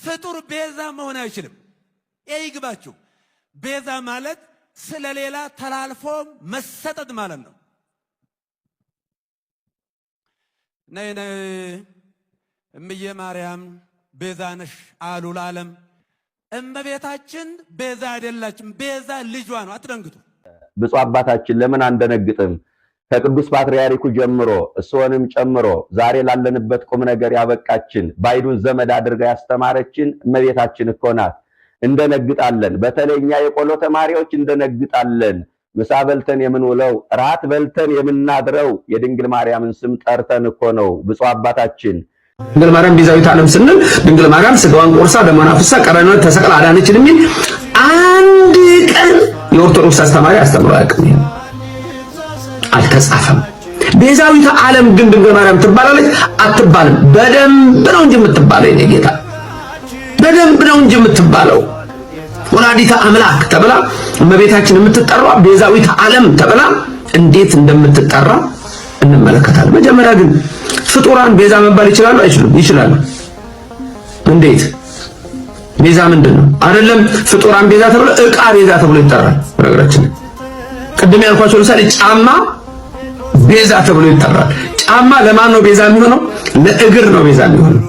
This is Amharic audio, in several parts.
ፍጡር ቤዛ መሆን አይችልም። ይግባችሁ። ቤዛ ማለት ስለሌላ ተላልፎ መሰጠት ማለት ነው። ነይ ነይ እምዬ ማርያም ቤዛ ነሽ አሉ ለዓለም። እመቤታችን ቤዛ አይደላችም። ቤዛ ልጇ ነው። አትደንግጡ። ብፁዕ አባታችን ለምን አንደነግጥም? ከቅዱስ ፓትርያርኩ ጀምሮ እሱንም ጨምሮ ዛሬ ላለንበት ቁም ነገር ያበቃችን ባይዱን ዘመድ አድርጋ ያስተማረችን እመቤታችን እኮ ናት። እንደነግጣለን። በተለይኛ የቆሎ ተማሪዎች እንደነግጣለን። ምሳ በልተን የምንውለው ራት በልተን የምናድረው የድንግል ማርያምን ስም ጠርተን እኮ ነው። ብፁዕ አባታችን ድንግል ማርያም ቤዛዊት ዓለም ስንል ድንግል ማርያም ስጋዋን ቆርሳ ደሟን አፍስሳ ቀራንዮ ተሰቅላ አዳነችን የሚል አንድ ቀን የኦርቶዶክስ አስተማሪ አስተምሮ አያውቅም። አልተጻፈም። ቤዛዊት ዓለም ግን ድንግል ማርያም ትባላለች አትባልም? በደንብ ነው እንጂ የምትባለው የኔ ጌታ፣ በደንብ ነው እንጂ የምትባለው። ወላዲተ አምላክ ተብላ እመቤታችን የምትጠራው ቤዛዊት ዓለም ተብላ እንዴት እንደምትጠራ እንመለከታለን። መጀመሪያ ግን ፍጡራን ቤዛ መባል ይችላሉ አይችሉም? ይችላሉ። እንዴት? ቤዛ ምንድነው? አይደለም ፍጡራን ቤዛ ተብሎ ዕቃ ቤዛ ተብሎ ይጠራል። ነገራችን ቅድም ያልኳቸው ለምሳሌ ጫማ ቤዛ ተብሎ ይጠራል። ጫማ ለማን ነው ቤዛ የሚሆነው? ለእግር ነው ቤዛ የሚሆነው።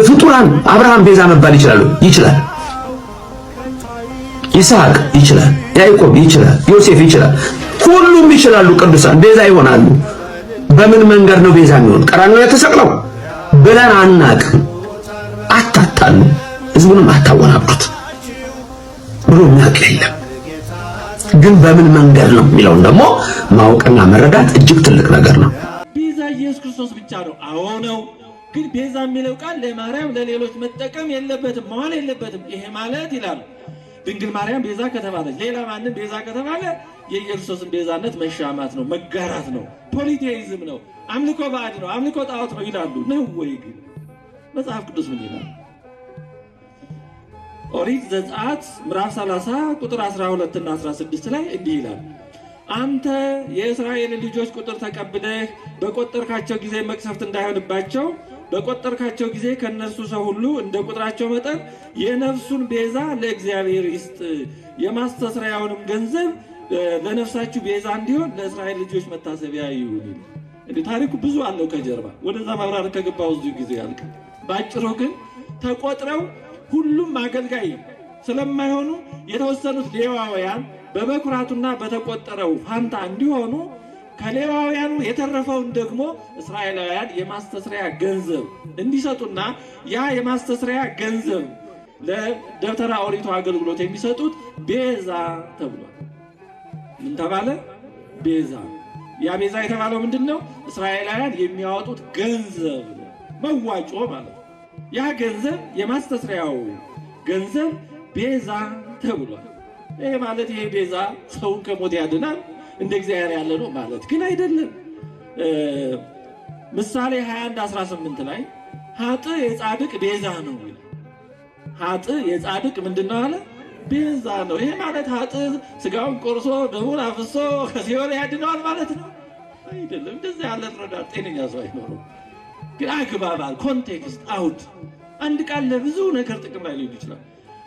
ፍጡራን አብርሃም ቤዛ መባል ይችላሉ? ይችላል። ይስሐቅ ይችላል። ያዕቆብ ይችላል። ዮሴፍ ይችላል። ሁሉም ይችላሉ። ቅዱሳን ቤዛ ይሆናሉ። በምን መንገድ ነው ቤዛ የሚሆን? ቀራንዮ ላይ ተሰቅለው ብለን አናቅም። አታታሉ፣ ህዝቡንም አታወናብሩት ብሎ የሚያውቅ የለም። ግን በምን መንገድ ነው የሚለውን ደግሞ ማወቅና መረዳት እጅግ ትልቅ ነገር ነው። ቤዛ ኢየሱስ ክርስቶስ ብቻ ነው። አዎ ነው። ግን ቤዛ የሚለው ቃል ለማርያም ለሌሎች መጠቀም የለበትም፣ መዋል የለበትም። ይሄ ማለት ይላል ድንግል ማርያም ቤዛ ከተባለች ሌላ ማንም ቤዛ ከተባለ የኢየሱስን ቤዛነት መሻማት ነው፣ መጋራት ነው፣ ፖሊቴይዝም ነው፣ አምልኮ ባዕድ ነው፣ አምልኮ ጣዖት ነው ይላሉ። ነው ወይ? ግን መጽሐፍ ቅዱስ ምን ይላል? ኦሪት ዘጸአት ምዕራፍ 30 ቁጥር 12 እና 16 ላይ እንዲህ ይላል፣ አንተ የእስራኤል ልጆች ቁጥር ተቀብለህ በቆጠርካቸው ጊዜ መቅሰፍት እንዳይሆንባቸው በቆጠርካቸው ጊዜ ከነሱ ሰው ሁሉ እንደ ቁጥራቸው መጠን የነፍሱን ቤዛ ለእግዚአብሔር ይስጥ፣ የማስተስሪያውንም ገንዘብ ለነፍሳችሁ ቤዛ እንዲሆን ለእስራኤል ልጆች መታሰቢያ ይሁን። እንዴ ታሪኩ ብዙ አለው ከጀርባ። ወደዛ ማብራር ከገባው ብዙ ጊዜ ያልቅ። ባጭሩ ግን ተቆጥረው ሁሉም አገልጋይ ስለማይሆኑ የተወሰኑት ሌዋውያን በበኩራቱና በተቆጠረው ፋንታ እንዲሆኑ ከሌዋውያኑ የተረፈውን ደግሞ እስራኤላውያን የማስተስሪያ ገንዘብ እንዲሰጡና ያ የማስተስሪያ ገንዘብ ለደብተራ ኦሪቱ አገልግሎት የሚሰጡት ቤዛ ተብሏል። ምን ተባለ? ቤዛ። ያ ቤዛ የተባለው ምንድነው? እስራኤላውያን የሚያወጡት ገንዘብ መዋጮ ማለት ነው። ያ ገንዘብ የማስተስሪያው ገንዘብ ቤዛ ተብሏል። ይሄ ማለት ይሄ ቤዛ ሰውን ከሞት ያድናል እንደ እግዚአብሔር ያለ ነው ማለት ግን አይደለም። ምሳሌ 21:18 ላይ ኃጥእ የጻድቅ ቤዛ ነው ይላል። ኃጥእ የጻድቅ ምንድነው አለ? ቤዛ ነው። ይሄ ማለት ኃጥእ ስጋውን ቆርሶ ደሙን አፍሶ ከሲኦል ያድነዋል ማለት ነው አይደለም። እንደዚህ ያለ ረዳት ጤነኛ ሰው አይኖርም። ግን አግባባል፣ ኮንቴክስት አውድ አንድ ቃል ለብዙ ነገር ጥቅም ላይ ሊውል ይችላል።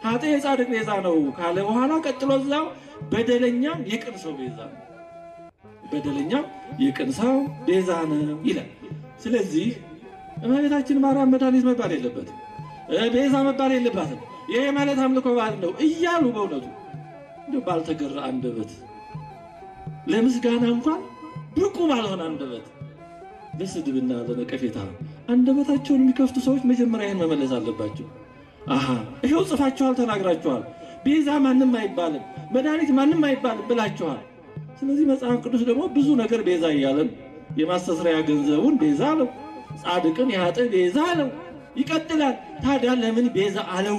ኃጥእ የጻድቅ ቤዛ ነው ካለ በኋላ ቀጥሎ እዛው በደለኛም የቅን ሰው ቤዛ ነው፣ በደለኛም የቅን ሰው ቤዛ ነው ይላል። ስለዚህ እመቤታችን ማርያም መድኃኒት መባል የለበትም፣ ቤዛ መባል የለባትም። ይሄ ማለት አምልኮ ባዕድ ነው እያሉ በእውነቱ እንደው ባልተገራ አንደበት ለምስጋና እንኳን ብቁ ባልሆነ አንደበት ለስድብና ለነቀፌታ አንደበታቸውን የሚከፍቱ ሰዎች መጀመሪያ ይህን መመለስ አለባቸው። አሃ ይሄው ጽፋችኋል፣ ተናግራችኋል፣ ቤዛ ማንም አይባልም፣ መድኃኒት ማንም አይባልም ብላችኋል። ስለዚህ መጽሐፍ ቅዱስ ደግሞ ብዙ ነገር ቤዛ እያለን የማስተስሪያ ገንዘቡን ቤዛ አለው፣ ጻድቅን የኃጥእ ቤዛ አለው፣ ይቀጥላል። ታዲያ ለምን ቤዛ አለው?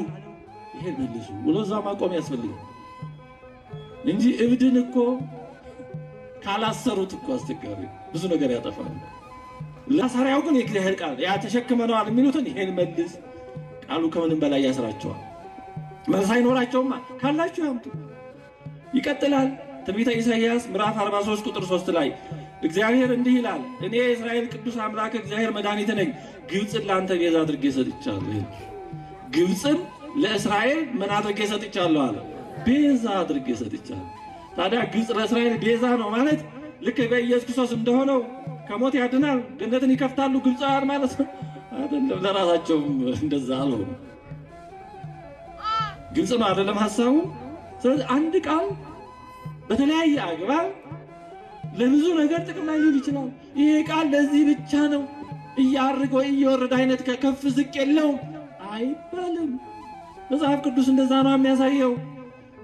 ይሄን መልሱ ብሎ እዛ ማቆም ያስፈልጋል እንጂ እብድን እኮ ካላሰሩት እኮ አስቸጋሪ ብዙ ነገር ያጠፋል። ለሰሪያው ግን የእግዚአብሔር ቃል ያ ተሸክመነዋል የሚሉትን ይሄን መልስ ቃሉ ከምንም በላይ ያስራቸዋል። መልስ አይኖራቸውማ ካላችሁ ያምጡ። ይቀጥላል። ትንቢተ ኢሳይያስ ምዕራፍ 43 ቁጥር 3 ላይ እግዚአብሔር እንዲህ ይላል፣ እኔ የእስራኤል ቅዱስ አምላክ እግዚአብሔር መድኃኒት ነኝ፣ ግብፅን ለአንተ ቤዛ አድርጌ ሰጥቻለሁ። ግብፅን ለእስራኤል ምን አድርጌ ሰጥቻለሁ አለ? ቤዛ አድርጌ ሰጥቻለሁ። ታዲያ ግብፅ ለእስራኤል ቤዛ ነው ማለት ልክ በኢየሱስ ክርስቶስ እንደሆነው ከሞት ያድናል፣ ገነትን ይከፍታሉ ግብፃውያን ማለት ነው አይደለም። ለራሳቸውም እንደዛ አልሆኑ። ግልጽ ነው አይደለም ሐሳቡ። ስለዚህ አንድ ቃል በተለያየ አግባብ ለብዙ ነገር ጥቅም ላይ ሊውል ይችላል። ይሄ ቃል ለዚህ ብቻ ነው እያርግ ወይ እየወረደ አይነት ከፍ ዝቅ የለውም አይባልም። መጽሐፍ ቅዱስ እንደዛ ነው የሚያሳየው።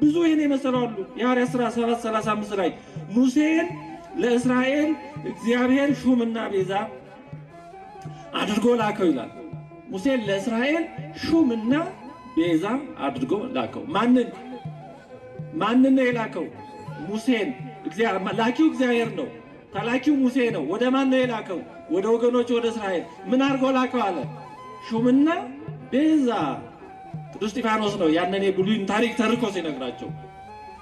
ብዙ ይሄን የመሰላሉ የሐዋርያት ሥራ 7:35 ላይ ሙሴን ለእስራኤል እግዚአብሔር ሹምና ቤዛ አድርጎ ላከው ይላል። ሙሴን ለእስራኤል ሹምና ቤዛ አድርጎ ላከው። ማንን ነው የላከው? ሙሴን። ላኪው እግዚአብሔር ነው፣ ተላኪው ሙሴ ነው። ወደ ማን ነው የላከው? ወደ ወገኖች ወደ እስራኤል። ምን አድርጎ ላከው አለ? ሹምና ቤዛ። ቅዱስ እስጢፋኖስ ነው ያንን የብሉይን ታሪክ ተርኮ ሲነግራቸው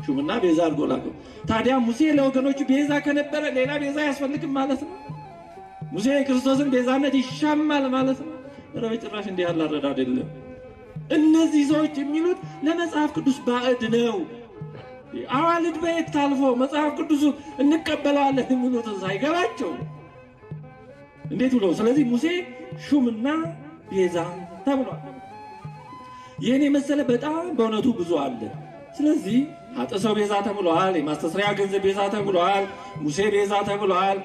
ሹምና ቤዛ አድርጎ ላከው። ታዲያ ሙሴ ለወገኖቹ ቤዛ ከነበረ ሌላ ቤዛ አያስፈልግም ማለት ነው? ሙሴ የክርስቶስን ቤዛነት ይሻማል ማለት ነው? ኧረ በጭራሽ እንዲህ ያለ አረዳድ የለም። እነዚህ ሰዎች የሚሉት ለመጽሐፍ ቅዱስ ባዕድ ነው። አዋልድ በየት ታልፎ መጽሐፍ ቅዱሱ እንቀበለዋለን የሚሉት ሳይገባቸው እንዴት ብሎ። ስለዚህ ሙሴ ሹምና ቤዛ ተብሏል። ይህን የመሰለ በጣም በእውነቱ ብዙ አለ። ስለዚህ ኃጥእ ሰው ቤዛ ተብሏል። የማስተስሪያ ገንዘብ ቤዛ ተብሏል። ሙሴ ቤዛ ተብሏል።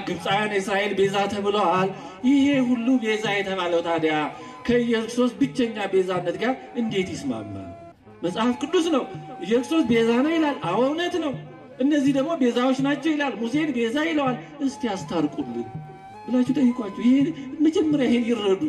ግብፃውያን የእስራኤል ቤዛ ተብለዋል። ይሄ ሁሉ ቤዛ የተባለው ታዲያ ከኢየሱስ ክርስቶስ ብቸኛ ቤዛነት ጋር እንዴት ይስማማል? መጽሐፍ ቅዱስ ነው ኢየሱስ ክርስቶስ ቤዛ ነው ይላል። አዎ እውነት ነው። እነዚህ ደግሞ ቤዛዎች ናቸው ይላል። ሙሴን ቤዛ ይለዋል። እስቲ ያስታርቁልን ብላችሁ ጠይቋቸው። ይሄ መጀመሪያ ይሄን ይረዱ።